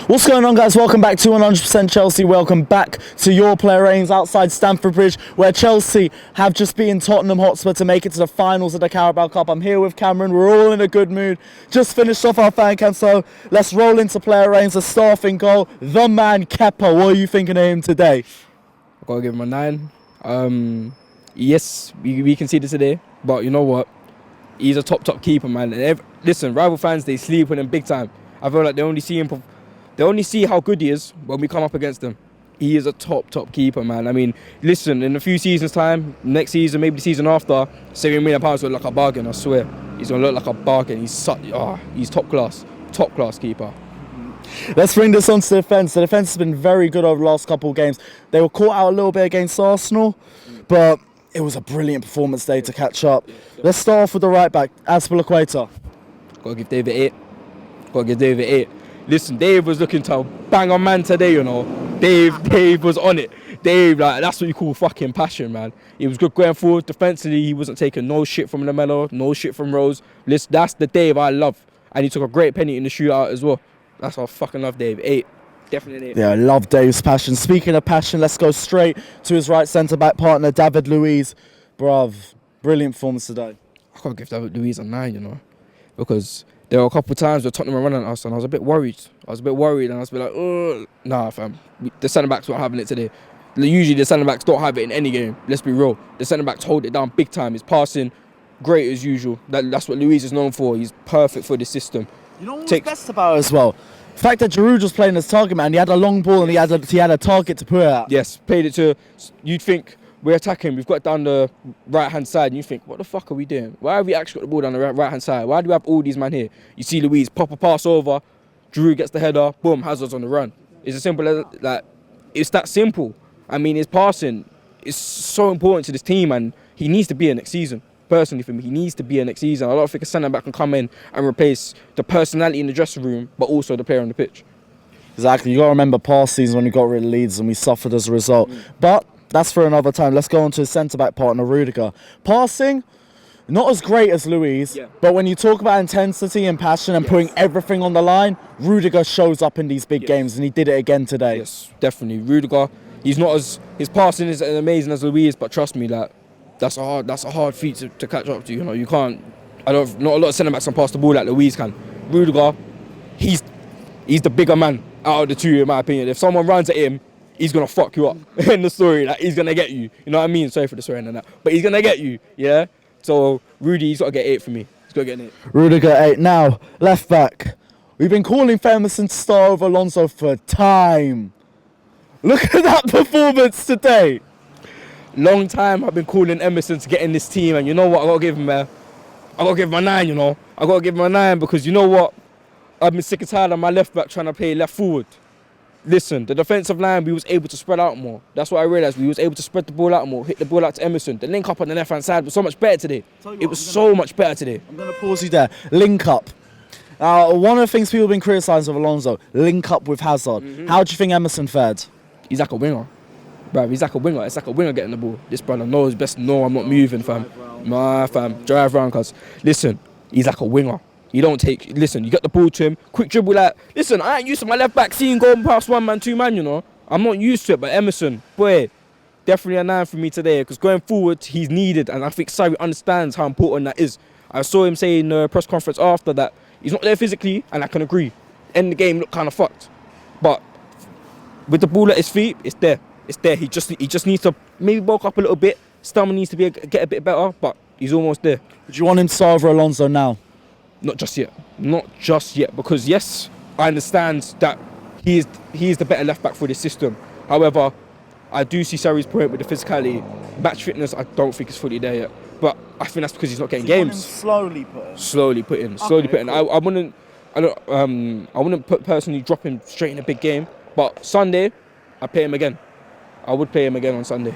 What's going on, guys? Welcome back to 100% Chelsea. Welcome back to your player ratings outside Stamford Bridge, where Chelsea have just beaten Tottenham Hotspur to make it to the finals of the Carabao Cup. I'm here with Cameron. We're all in a good mood. Just finished off our fan camp, so let's roll into player ratings. The staff in goal, the man Kepa. What are you thinking of him today? I've got to give him a 9. Yes, we conceded today, but you know what? He's a top keeper, man. Listen, rival fans, they sleep on him big time. I feel like they only see how good he is when we come up against them. He is a top keeper, man. I mean, listen, in a few seasons' time, next season, maybe the season after, £7 million will look like a bargain, I swear. He's going to look like a bargain. He's top class keeper. Let's bring this on to the defence. The defence has been very good over the last couple of games. They were caught out a little bit against Arsenal, but it was a brilliant performance day to catch up. Let's start off with the right back, Azpilicueta. Got to give David 8. Listen, Dave was looking to bang on man today, you know. Dave was on it. Dave, like, that's what you call fucking passion, man. He was good going forward. Defensively, he wasn't taking no shit from Lamelo, no shit from Rose. Listen, that's the Dave I love. And he took a great penalty in the shootout as well. That's why I fucking love Dave. 8. Definitely 8. Yeah, I love Dave's passion. Speaking of passion, let's go straight to his right centre-back partner, David Luiz. Bruv, brilliant performance today. I can't give David Luiz a 9, you know. Because there were a couple of times where Tottenham were running at us and I was a bit worried. And I was like, oh, nah, fam. The centre-backs weren't having it today. Usually the centre-backs don't have it in any game. Let's be real. The centre-backs hold it down big time. His passing, great as usual. That's what Luiz is known for. He's perfect for the system. You know what's best about it as well? The fact that Giroud was playing as target man, he had a long ball and he had a target to put it at. Yes, played it to, you'd think, we're attacking, we've got down the right-hand side, and you think, what the fuck are we doing? Why have we actually got the ball down the right-hand side? Why do we have all these men here? You see Luiz pop a pass over, Giroud gets the header, boom, Hazard's on the run. It's as simple as, like, it's that simple. I mean, his passing is so important to this team, and he needs to be in next season. Personally, for me, he needs to be in next season. I don't think a centre-back can come in and replace the personality in the dressing room, but also the player on the pitch. Exactly. You got to remember past season when we got rid of Leeds and we suffered as a result. But that's for another time. Let's go on to his centre-back partner, Rudiger. Passing, not as great as Luiz, but when you talk about intensity and passion and putting everything on the line, Rudiger shows up in these big games, and he did it again today. Yes, definitely. Rudiger, his passing isn't as amazing as Luiz, but trust me, that's a hard feat to catch up to. You know, you can't. Not a lot of centre-backs can pass the ball like Luiz can. Rudiger, he's the bigger man out of the two, in my opinion. If someone runs at him, he's gonna fuck you up. In the story, like, he's gonna get you. You know what I mean? Sorry for the swearing and that, but he's gonna get you. Yeah. So Rudy, he's got to get 8 for me. He's got to get an 8. Rudiger 8. Now left back. We've been calling for Emerson to start over Alonso for time. Look at that performance today. Long time I've been calling Emerson to get in this team, and you know what? I gotta give him a 9. You know, I gotta give him a 9 because you know what? I've been sick and tired of my left back trying to play left forward. Listen, the defensive line, we was able to spread out more. That's what I realised. We was able to spread the ball out more, hit the ball out to Emerson. The link up on the left-hand side was so much better today. It was so much better today. I'm going to pause you there. Link up. One of the things people have been criticising of Alonso, link up with Hazard. How do you think Emerson fared? He's like a winger. Bruv, he's like a winger. It's like a winger getting the ball. This brother knows best. No, I'm not moving, fam. Nah, fam. Drive round, cuz. Listen, he's like a winger. You don't take, listen, you get the ball to him, quick dribble like, listen, I ain't used to my left back seeing going past 1 man, 2 man, you know. I'm not used to it, but Emerson, boy, definitely a 9 for me today, because going forward, he's needed, and I think Sarri understands how important that is. I saw him say in the press conference after that, he's not there physically, and I can agree. End the game looked kind of fucked. But with the ball at his feet, it's there. It's there. He just needs to maybe bulk up a little bit. Stamina needs to get a bit better, but he's almost there. Would you want him to start over Alonso now? Not just yet, because yes, I understand that he is the better left back for this system. However, I do see Sarri's point with the physicality. Match fitness, I don't think is fully there yet. But I think that's because he's not getting games. Slowly put in. I wouldn't personally drop him straight in a big game. But Sunday, I play him again. I would play him again on Sunday.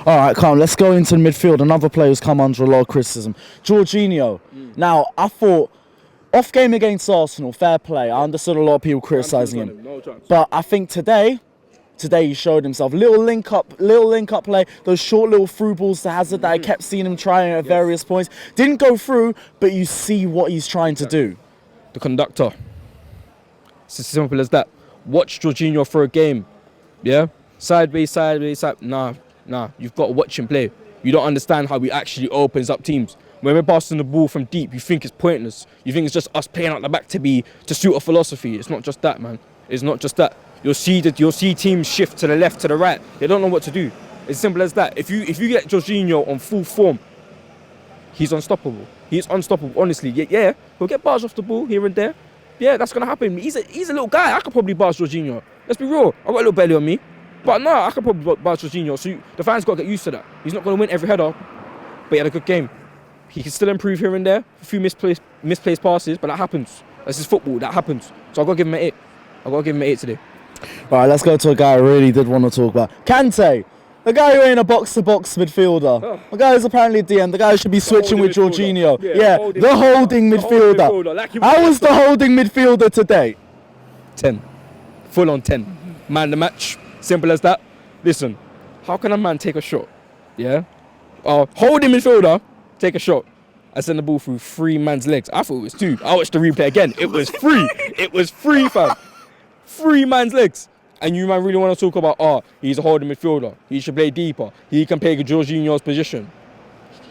All right, come on, let's go into the midfield. Another player who's come under a lot of criticism, Jorginho. Now, I thought, off game against Arsenal, fair play. I understood a lot of people criticising him. But I think today he showed himself. Little link up play, those short little through balls to Hazard that I kept seeing him trying at various points. Didn't go through, but you see what he's trying to do. The conductor. It's as simple as that. Watch Jorginho for a game. Yeah? Sideways. Nah. You've got to watch him play. You don't understand how he actually opens up teams. When we're passing the ball from deep, you think it's pointless. You think it's just us playing out the back to suit a philosophy. It's not just that, man. It's not just that. You'll see teams shift to the left, to the right. They don't know what to do. It's simple as that. If you get Jorginho on full form, he's unstoppable. He's unstoppable, honestly. Yeah, he'll get bars off the ball here and there. Yeah, that's gonna happen. He's a little guy. I could probably bars Jorginho. Let's be real. I got a little belly on me. But no, I could probably bars Jorginho. So the fans got to get used to that. He's not going to win every header, but he had a good game. He can still improve here and there. A few misplaced passes, but that happens. That's just football. That happens. So I got to give him an 8. I got to give him an 8 today. All right, let's go to a guy I really did want to talk about. Kante, the guy who ain't a box-to-box midfielder. The guy who's apparently DM. The guy who should be switching with Jorginho. Yeah, the holding midfielder. How was the holding midfielder today? 10. Full on 10. Man the match. Simple as that. Listen, how can a man take a shot? Yeah? Holding midfielder, take a shot. I sent the ball through 3 man's legs. I thought it was 2. I watched the replay again. It was 3. It was 3, fam. 3 man's legs. And you man really want to talk about, he's a holding midfielder. He should play deeper. He can play Jorginho's position.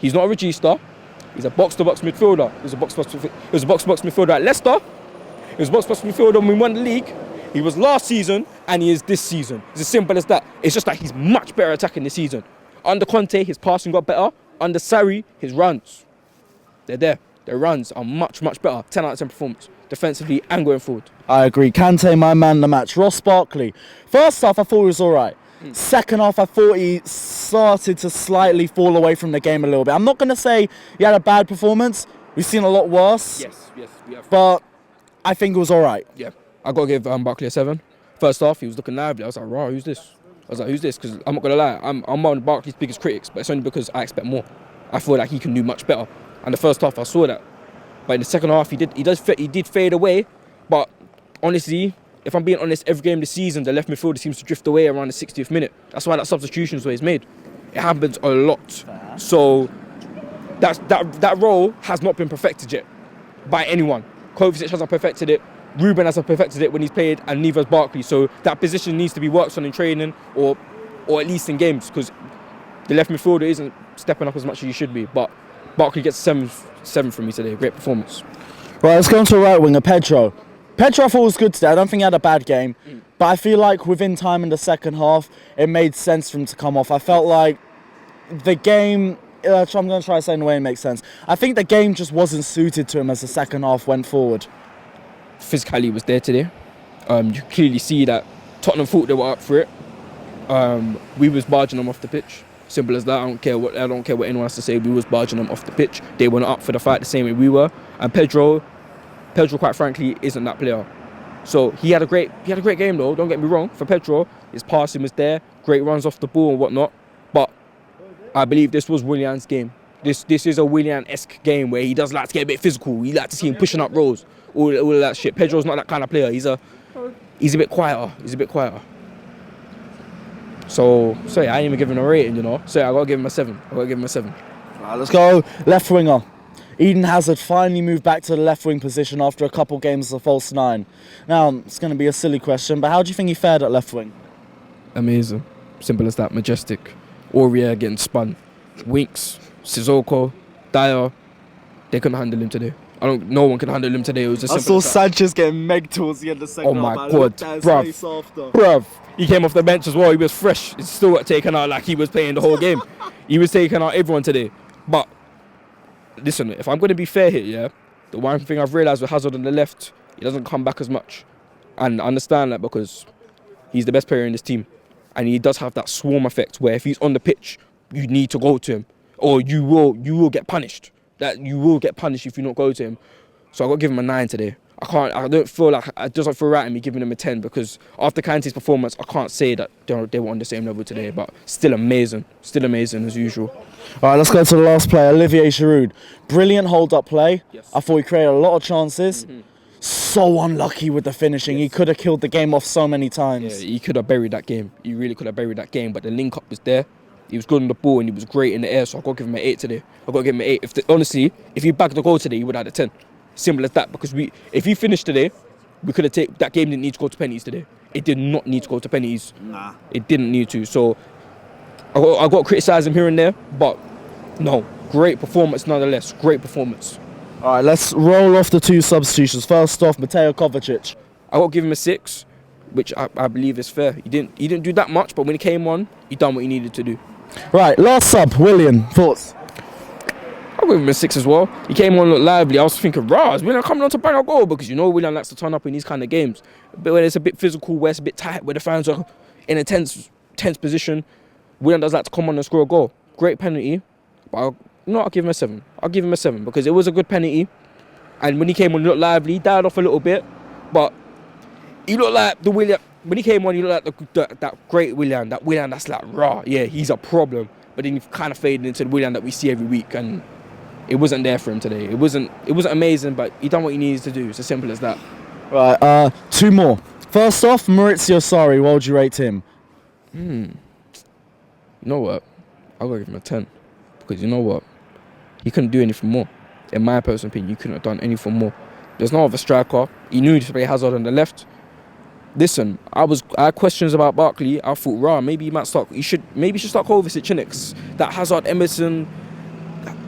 He's not a regista. He's a box-to-box midfielder. He was a box-to-box midfielder at Leicester. He was a box-to-box midfielder when we won the league. He was last season and he is this season. It's as simple as that. It's just that he's much better attacking this season. Under Conte, his passing got better. Under Sarri, his runs, they're there. Their runs are much, much better. 10 out of 10 performance, defensively and going forward. I agree. Kante, my man, the match. Ross Barkley. First half, I thought he was all right. Second half, I thought he started to slightly fall away from the game a little bit. I'm not going to say he had a bad performance. We've seen a lot worse. Yes, we have. But I think it was all right. Yeah. I got to give Barkley a 7. First off, he was looking lively. I was like, raw, who's this? Because I'm not going to lie, I'm one of Barkley's biggest critics, but it's only because I expect more. I feel like he can do much better. And the first half, I saw that. But in the second half, he did fade away. But honestly, if I'm being honest, every game this season, the left midfielder seems to drift away around the 60th minute. That's why that substitution is what he's made. It happens a lot. So that role has not been perfected yet by anyone. Kovacic hasn't perfected it. Ruben hasn't perfected it when he's played, and neither has Barkley. So that position needs to be worked on in training or at least in games, because the left midfielder isn't stepping up as much as he should be. But Barkley gets 7 from me today. Great performance. Right, let's go on to a right winger, Pedro. Pedro I thought was good today. I don't think he had a bad game. But I feel like within time in the second half, it made sense for him to come off. I felt like the game... I'm going to try to say in a way it makes sense. I think the game just wasn't suited to him as the second half went forward. Physicality was there today. You clearly see that Tottenham thought they were up for it. We was barging them off the pitch. Simple as that. I don't care what anyone has to say. We was barging them off the pitch. They weren't up for the fight the same way we were. And Pedro, quite frankly, isn't that player. So he had a great game though. Don't get me wrong. For Pedro, his passing was there. Great runs off the ball and whatnot. But I believe this was Willian's game. This is a Willian-esque game where he does like to get a bit physical. He like to see him pushing up rows. All of that shit. Pedro's not that kind of player. He's a bit quieter. So yeah, I ain't even giving him a rating, you know. So yeah, I gotta give him a 7. Right, let's go left winger. Eden Hazard finally moved back to the left wing position after a couple games as a false 9. Now, it's going to be a silly question, but how do you think he fared at left wing? Amazing. Simple as that. Majestic. Aurier getting spun. Winks, Sissoko, Dyer. They couldn't handle him today. No one can handle him today. It was just I saw Sanchez getting megged towards the end of the second half. Oh my God, bruv. He came off the bench as well. He was fresh. He still got taken out like he was playing the whole game. He was taking out everyone today. But listen, if I'm going to be fair here, yeah, the one thing I've realised with Hazard on the left, he doesn't come back as much. And I understand that because he's the best player in this team. And he does have that swarm effect where if he's on the pitch, you need to go to him. Or you will get punished. That you will get punished if you don't go to him. So I got to give him a 9 today. I don't feel like, it doesn't feel right in me giving him a 10 because after Kante's performance, I can't say that they were on the same level today, but still amazing as usual. All right, let's go to the last player, Olivier Giroud. Brilliant hold-up play. Yes. I thought he created a lot of chances. So unlucky with the finishing. Yes. He could have killed the game off so many times. Yeah, he could have buried that game. He really could have buried that game, but the link-up was there. He was good on the ball and he was great in the air, so I've got to give him an 8 today. I've got to give him an 8. Honestly, if he bagged the goal today, he would have had a 10. Simple as that, because if he finished today, we could have taken that game. Didn't need to go to penalties today. it did not need to go to penalties. Nah. It didn't need to. So I got to criticise him here and there, but no, great performance nonetheless. Great performance. All right, let's roll off the 2 substitutions. First off, Mateo Kovacic. I got to give him a 6, which I believe is fair. He didn't do that much, but when he came on, he done what he needed to do. Right, last sub, Willian. Thoughts? I'll give him a 6 as well. He came on, looked lively. I was thinking, is Willian coming on to bang a goal? Because you know Willian likes to turn up in these kind of games. But when it's a bit physical, where it's a bit tight, where the fans are in a tense position, Willian does like to come on and score a goal. Great penalty. But I'll give him a 7. I'll give him a 7 because it was a good penalty. And when he came on, he looked lively. He died off a little bit. But he looked like the Willian. When he came on, he looked like that great Willian. That Willian that's like, yeah, he's a problem. But then he kind of faded into the Willian that we see every week. And it wasn't there for him today. It wasn't amazing, but he done what he needed to do. It's as simple as that. Right, 2 more. First off, Maurizio Sarri. What would you rate him? You know what? I'll go give him a 10. Because you know what? He couldn't do anything more. In my personal opinion, he couldn't have done anything more. There's no other striker. He knew to play Hazard on the left. Listen, I had questions about Barkley. I thought, maybe he might start. He should start Kovacic, innit? That Hazard, Emerson,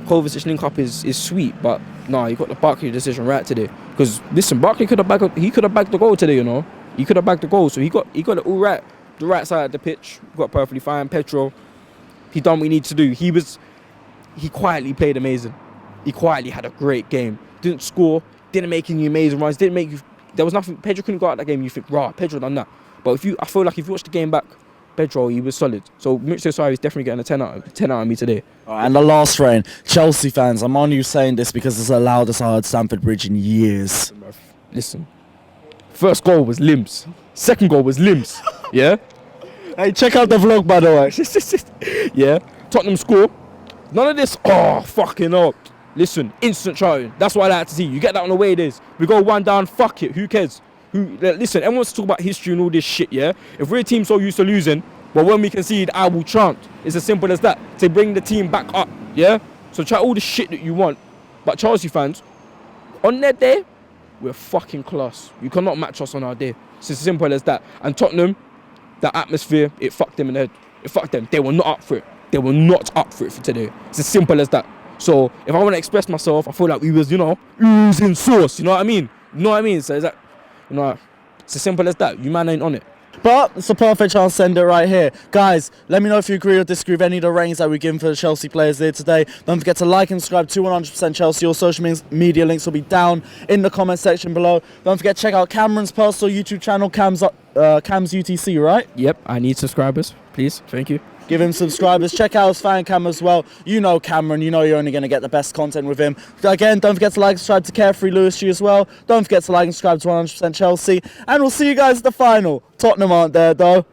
Kovacic link up is sweet, but he got the Barkley decision right today. Because listen, Barkley could have bagged the goal today, you know. He could have bagged the goal, so he got it all right. The right side of the pitch got perfectly fine. Pedro, he done what he needed to do. He quietly played amazing. He quietly had a great game. Didn't score, didn't make any amazing runs, there was nothing. Pedro couldn't go out that game. You think, Pedro done that. But I feel like if you watch the game back, Pedro, he was solid. So Maurizio Sarri is definitely getting a 10 out of me today. And the last rain, Chelsea fans, I'm on you saying this because it's the loudest I heard Stamford Bridge in years. Listen, first goal was limbs. Second goal was limbs. Yeah? Hey, check out the vlog, by the way. Yeah? Tottenham score. None of this, fucking up. Listen, instant shouting. That's what I like to see. You get that on the way it is. We go 1 down, fuck it. Who cares? Listen, everyone wants to talk about history and all this shit, yeah? If we're a team so used to losing, but when we concede, I will chant. It's as simple as that. To bring the team back up, yeah? So try all the shit that you want. But Chelsea fans, on their day, we're fucking class. You cannot match us on our day. It's as simple as that. And Tottenham, that atmosphere, it fucked them in the head. It fucked them. They were not up for it. They were not up for it for today. It's as simple as that. So if I want to express myself, I feel like we was, oozing sauce. You know what I mean? So is that, it's as simple as that. You man ain't on it. But it's a perfect chance to send it right here. Guys, let me know if you agree or disagree with any of the ratings that we're giving for the Chelsea players here today. Don't forget to like and subscribe to 100% Chelsea. All social media links will be down in the comment section below. Don't forget to check out Cameron's personal YouTube channel, Cam's UTC, right? Yep, I need subscribers, please. Thank you. Give him subscribers. Check out his fan cam as well. You know Cameron. You know you're only going to get the best content with him. Again, don't forget to like and subscribe to Carefree Lewis G as well. Don't forget to like and subscribe to 100% Chelsea. And we'll see you guys at the final. Tottenham aren't there though.